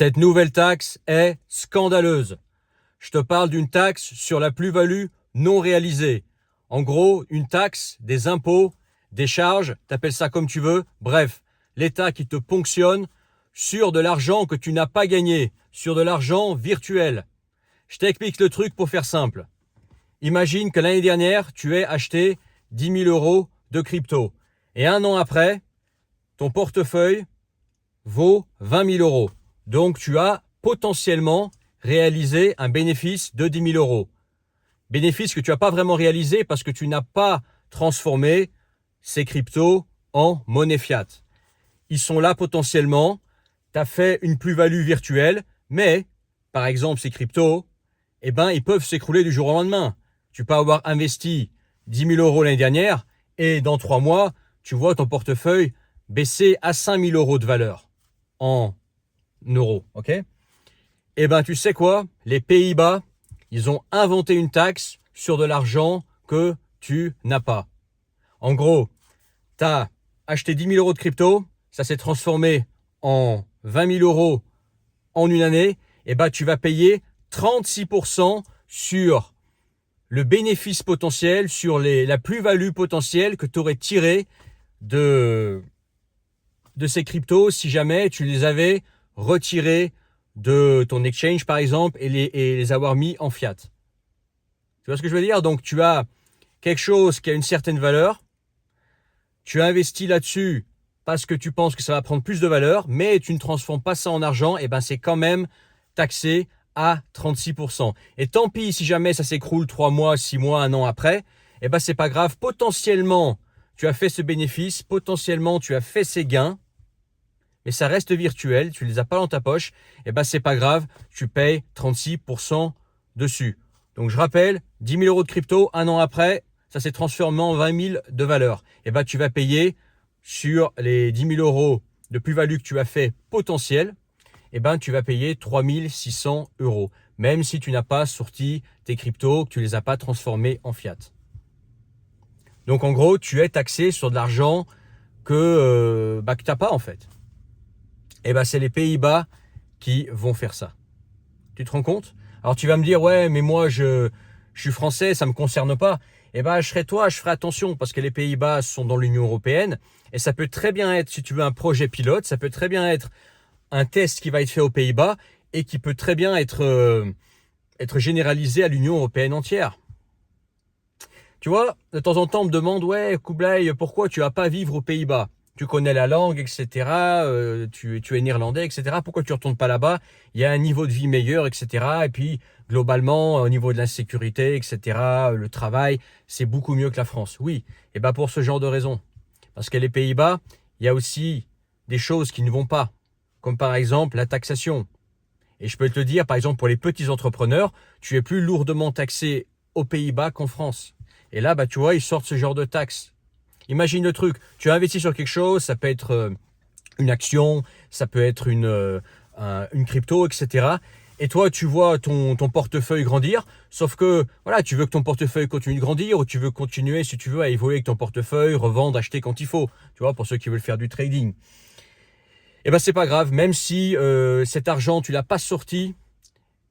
Cette nouvelle taxe est scandaleuse. Je te parle d'une taxe sur la plus-value non réalisée. En gros, une taxe, des impôts, des charges, t'appelles ça comme tu veux. Bref, l'État qui te ponctionne sur de l'argent que tu n'as pas gagné, sur de l'argent virtuel. Je t'explique le truc pour faire simple. Imagine que l'année dernière, tu aies acheté 10 000 euros de crypto. Et un an après, ton portefeuille vaut 20 000 euros. Donc, tu as potentiellement réalisé un bénéfice de 10 000 euros. Bénéfice que tu n'as pas vraiment réalisé parce que tu n'as pas transformé ces cryptos en monnaie fiat. Ils sont là potentiellement, tu as fait une plus-value virtuelle, mais, par exemple, ces cryptos, ils peuvent s'écrouler du jour au lendemain. Tu peux avoir investi 10 000 euros l'année dernière et dans 3 mois, tu vois ton portefeuille baisser à 5 000 euros de valeur en euros, ok? Tu sais quoi? Les Pays-Bas, ils ont inventé une taxe sur de l'argent que tu n'as pas. En gros, tu as acheté 10 000 euros de crypto, ça s'est transformé en 20 000 euros en une année, tu vas payer 36% sur le bénéfice potentiel, sur la plus-value potentielle que tu aurais tiré de ces cryptos si jamais tu les avais retirés de ton exchange par exemple et les avoir mis en fiat. Tu vois ce que je veux dire? Donc tu as quelque chose qui a une certaine valeur, tu investis là-dessus parce que tu penses que ça va prendre plus de valeur, mais tu ne transformes pas ça en argent, c'est quand même taxé à 36%. Et tant pis si jamais ça s'écroule 3 mois, 6 mois, 1 an après, c'est pas grave. Potentiellement, tu as fait ce bénéfice, potentiellement, tu as fait ces gains, mais ça reste virtuel, tu les as pas dans ta poche, c'est pas grave, tu payes 36% dessus. Donc je rappelle, 10 000 euros de crypto, 1 an après, ça s'est transformé en 20 000 de valeur. Tu vas payer sur les 10 000 euros de plus-value que tu as fait potentiel, tu vas payer 3 600 euros, même si tu n'as pas sorti tes cryptos, que tu les as pas transformés en fiat. Donc en gros, tu es taxé sur de l'argent que tu n'as pas en fait. C'est les Pays-Bas qui vont faire ça. Tu te rends compte? Alors tu vas me dire, ouais, mais moi je suis français, ça ne me concerne pas. Je serai toi, je ferai attention parce que les Pays-Bas sont dans l'Union européenne et ça peut très bien être, si tu veux, un projet pilote, ça peut très bien être un test qui va être fait aux Pays-Bas et qui peut très bien être généralisé à l'Union européenne entière. Tu vois, de temps en temps, on me demande, ouais, Kublai, pourquoi tu vas pas vivre aux Pays-Bas? Tu connais la langue, etc. Tu es néerlandais, etc. Pourquoi tu ne retournes pas là-bas? Il y a un niveau de vie meilleur, etc. Et puis, globalement, au niveau de l'insécurité, etc., le travail, c'est beaucoup mieux que la France. Oui, pour ce genre de raisons. Parce que les Pays-Bas, il y a aussi des choses qui ne vont pas, comme par exemple la taxation. Et je peux te dire, par exemple, pour les petits entrepreneurs, tu es plus lourdement taxé aux Pays-Bas qu'en France. Et là, tu vois, ils sortent ce genre de taxes. Imagine le truc, tu as investi sur quelque chose, ça peut être une action, ça peut être une crypto, etc. Et toi, tu vois ton portefeuille grandir, sauf que voilà, tu veux que ton portefeuille continue de grandir ou tu veux continuer, si tu veux, à évoluer avec ton portefeuille, revendre, acheter quand il faut. Tu vois, pour ceux qui veulent faire du trading. C'est pas grave, même si cet argent, tu l'as pas sorti,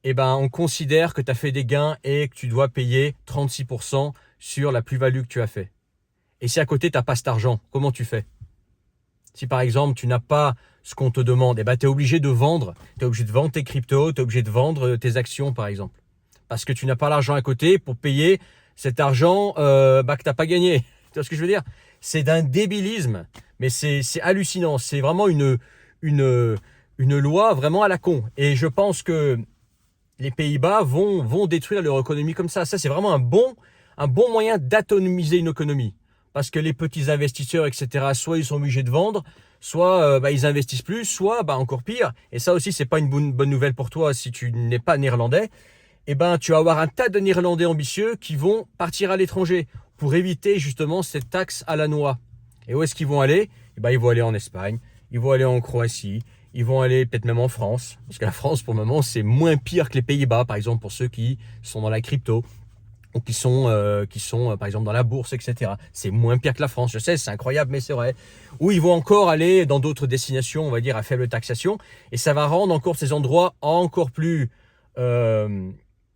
on considère que tu as fait des gains et que tu dois payer 36% sur la plus-value que tu as fait. Et si à côté, tu n'as pas cet argent, comment tu fais? Si par exemple, tu n'as pas ce qu'on te demande, tu es obligé de vendre. Tu es obligé de vendre tes cryptos, tu es obligé de vendre tes actions par exemple. Parce que tu n'as pas l'argent à côté pour payer cet argent que tu n'as pas gagné. Tu vois ce que je veux dire? C'est d'un débilisme, mais c'est hallucinant. C'est vraiment une loi vraiment à la con. Et je pense que les Pays-Bas vont détruire leur économie comme ça. Ça, c'est vraiment un bon moyen d'atomiser une économie. Parce que les petits investisseurs, etc., soit ils sont obligés de vendre, soit ils investissent plus, soit encore pire. Et ça aussi, c'est pas une bonne nouvelle pour toi si tu n'es pas néerlandais. Tu vas avoir un tas de Néerlandais ambitieux qui vont partir à l'étranger pour éviter justement cette taxe à la noix. Et où est-ce qu'ils vont aller? Ils vont aller en Espagne, ils vont aller en Croatie, ils vont aller peut-être même en France. Parce que la France, pour le moment, c'est moins pire que les Pays-Bas, par exemple, pour ceux qui sont dans la crypto. ou qui sont par exemple dans la bourse, etc. C'est moins pire que la France, je sais, c'est incroyable, mais c'est vrai. Ou ils vont encore aller dans d'autres destinations, on va dire, à faible taxation, et ça va rendre encore ces endroits encore plus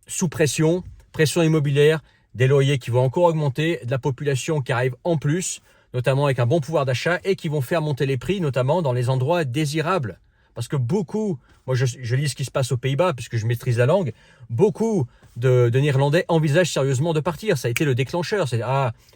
sous pression, pression immobilière, des loyers qui vont encore augmenter, de la population qui arrive en plus, notamment avec un bon pouvoir d'achat, et qui vont faire monter les prix, notamment dans les endroits désirables. Parce que beaucoup, moi je lis ce qui se passe aux Pays-Bas, puisque je maîtrise la langue, beaucoup de Néerlandais envisagent sérieusement de partir. Ça a été le déclencheur. C'est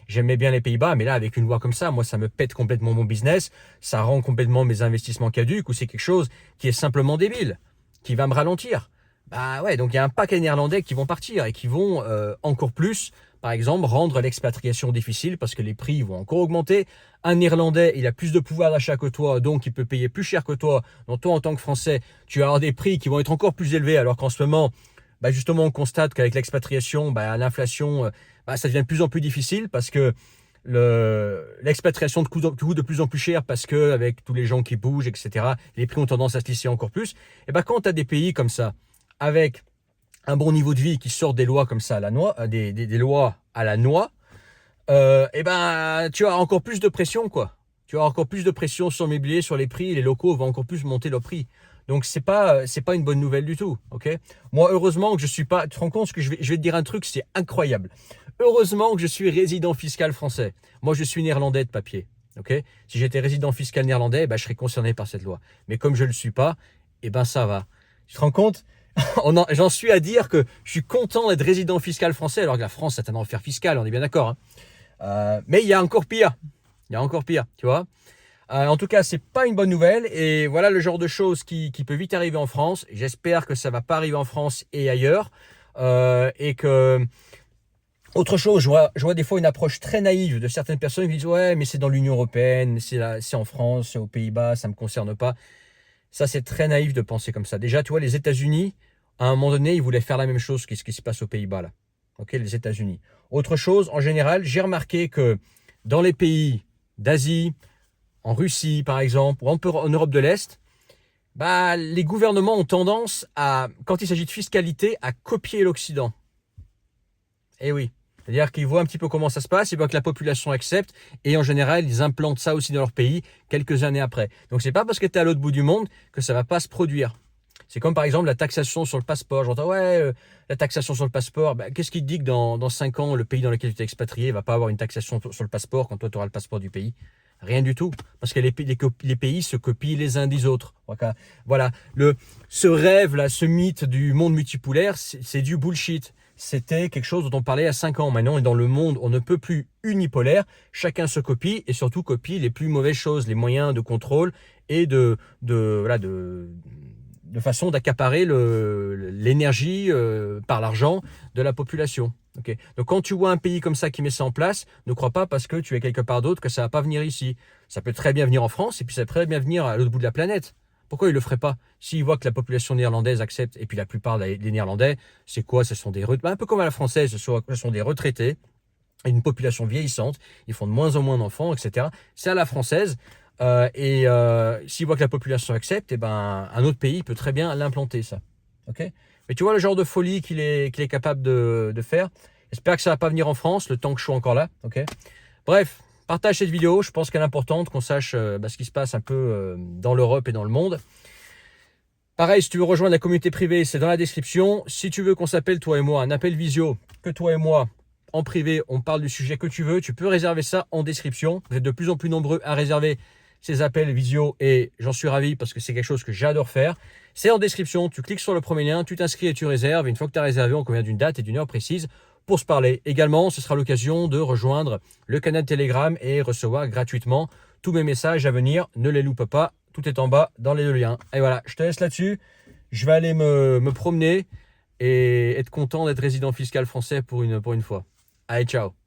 j'aimais bien les Pays-Bas, mais là, avec une loi comme ça, moi, ça me pète complètement mon business, ça rend complètement mes investissements caduques, ou c'est quelque chose qui est simplement débile, qui va me ralentir. Bah ouais, donc il y a un paquet de Néerlandais qui vont partir et qui vont encore plus, par exemple, rendre l'expatriation difficile parce que les prix vont encore augmenter. Un Néerlandais, il a plus de pouvoir d'achat que toi, donc il peut payer plus cher que toi. Donc toi, en tant que Français, tu vas avoir des prix qui vont être encore plus élevés, alors qu'en ce moment, bah justement, on constate qu'avec l'expatriation, bah, l'inflation, bah, ça devient de plus en plus difficile parce que l'expatriation coûte de plus en plus cher parce que avec tous les gens qui bougent, etc., les prix ont tendance à se lisser encore plus. Et bah, quand tu as des pays comme ça, avec un bon niveau de vie qui sort des lois comme ça à la noix, des lois à la noix, et ben tu as encore plus de pression, quoi. Tu as encore plus de pression sur le mobilier, sur les prix, les locaux vont encore plus monter leurs prix. Donc c'est pas une bonne nouvelle du tout, ok? Moi, heureusement que je suis pas. Tu te rends compte que je vais te dire un truc, c'est incroyable. Heureusement que je suis résident fiscal français. Moi, je suis néerlandais de papier, ok? Si j'étais résident fiscal néerlandais, ben, je serais concerné par cette loi. Mais comme je le suis pas, et ben ça va. Tu te rends compte? J'en suis à dire que je suis content d'être résident fiscal français, alors que la France, c'est un enfer fiscal, on est bien d'accord, hein. Mais il y a encore pire. Il y a encore pire, tu vois. En tout cas, c'est pas une bonne nouvelle. Et voilà le genre de choses qui peut vite arriver en France. J'espère que ça va pas arriver en France et ailleurs. Et que... Autre chose, je vois des fois une approche très naïve de certaines personnes qui disent « Ouais, mais c'est dans l'Union européenne, c'est en France, c'est aux Pays-Bas, ça me concerne pas. » Ça, c'est très naïf de penser comme ça. Déjà, tu vois, les États-Unis, à un moment donné, ils voulaient faire la même chose que ce qui se passe aux Pays-Bas, là. Ok, les États-Unis. Autre chose, en général, j'ai remarqué que dans les pays d'Asie, en Russie, par exemple, ou en Europe de l'Est, bah, les gouvernements ont tendance à, quand il s'agit de fiscalité, à copier l'Occident. Eh oui. C'est-à-dire qu'ils voient un petit peu comment ça se passe, ils voient que la population accepte, et en général, ils implantent ça aussi dans leur pays quelques années après. Donc, c'est pas parce que tu es à l'autre bout du monde que ça va pas se produire. C'est comme par exemple la taxation sur le passeport. J'entends, la taxation sur le passeport, bah, qu'est-ce qui te dit que dans 5 ans, le pays dans lequel tu t'es expatrié va pas avoir une taxation sur le passeport quand toi, tu auras le passeport du pays? Rien du tout. Parce que les pays se copient les uns des autres. Voilà. Ce rêve-là, ce mythe du monde multipolaire, c'est du bullshit. C'était quelque chose dont on parlait à 5 ans. Maintenant, on est dans le monde, on ne peut plus unipolaire. Chacun se copie et surtout copie les plus mauvaises choses, les moyens de contrôle et de façon d'accaparer l'énergie par l'argent de la population. Okay. Donc quand tu vois un pays comme ça qui met ça en place, ne crois pas parce que tu es quelque part d'autre que ça ne va pas venir ici. Ça peut très bien venir en France et puis ça peut très bien venir à l'autre bout de la planète. Pourquoi ils ne le feraient pas? S'ils voient que la population néerlandaise accepte, et puis la plupart des Néerlandais, c'est quoi? Ce sont un peu comme à la française, ce sont des retraités, une population vieillissante, ils font de moins en moins d'enfants, etc. C'est à la française. S'ils voient que la population accepte, un autre pays peut très bien l'implanter, ça. Okay, mais tu vois le genre de folie qu'il est capable de faire. J'espère que ça ne va pas venir en France, le temps que je sois encore là. Okay, bref, partage cette vidéo. Je pense qu'elle est importante, qu'on sache ce qui se passe un peu dans l'Europe et dans le monde. Pareil, si tu veux rejoindre la communauté privée, c'est dans la description. Si tu veux qu'on s'appelle, toi et moi, un appel visio, que toi et moi, en privé, on parle du sujet que tu veux, tu peux réserver ça en description. Vous êtes de plus en plus nombreux à réserver ces appels visio et j'en suis ravi parce que c'est quelque chose que j'adore faire. C'est en description, tu cliques sur le premier lien, tu t'inscris et tu réserves. Une fois que tu as réservé, on convient d'une date et d'une heure précise pour se parler. Également, ce sera l'occasion de rejoindre le canal Telegram et recevoir gratuitement tous mes messages à venir. Ne les loupe pas, tout est en bas dans les 2 liens. Et voilà, je te laisse là-dessus. Je vais aller me promener et être content d'être résident fiscal français pour une fois. Allez, ciao!